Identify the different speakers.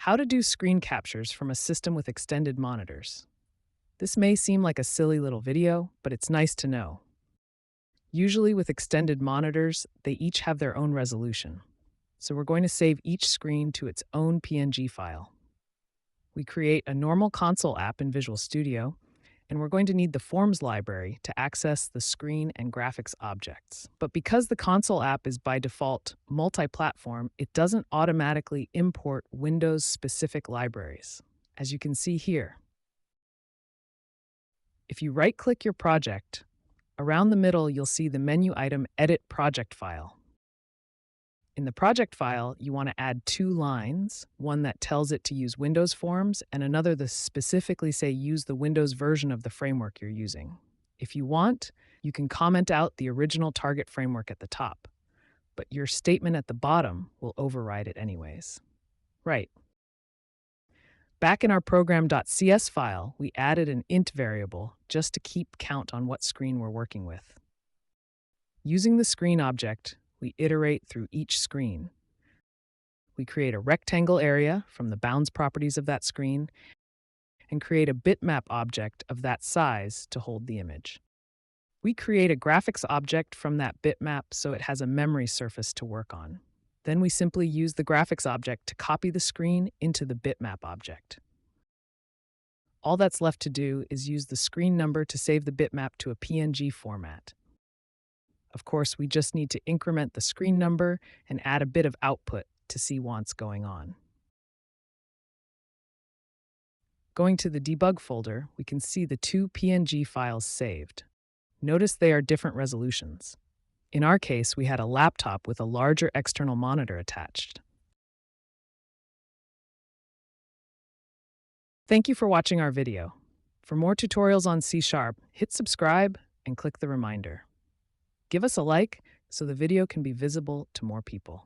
Speaker 1: How to do screen captures from a system with extended monitors. This may seem like a silly little video, but it's nice to know. Usually with extended monitors, they each have their own resolution. So we're going to save each screen to its own PNG file. We create a normal console app in Visual Studio, and we're going to need the Forms library to access the screen and graphics objects. But because the console app is by default multi-platform, it doesn't automatically import Windows-specific libraries, as you can see here. If you right-click your project, around the middle you'll see the menu item Edit Project File. In the project file, you want to add two lines, one that tells it to use Windows Forms and another that specifically say use the Windows version of the framework you're using. If you want, you can comment out the original target framework at the top, but your statement at the bottom will override it anyways. Right. Back in our program.cs file, we added an int variable just to keep count on what screen we're working with. Using the screen object, we iterate through each screen. We create a rectangle area from the bounds properties of that screen and create a bitmap object of that size to hold the image. We create a graphics object from that bitmap so it has a memory surface to work on. Then we simply use the graphics object to copy the screen into the bitmap object. All that's left to do is use the screen number to save the bitmap to a PNG format. Of course, we just need to increment the screen number and add a bit of output to see what's going on. Going to the debug folder, we can see the two PNG files saved. Notice they are different resolutions. In our case, we had a laptop with a larger external monitor attached. Thank you for watching our video. For more tutorials on C#, hit subscribe and click the reminder. Give us a like so the video can be visible to more people.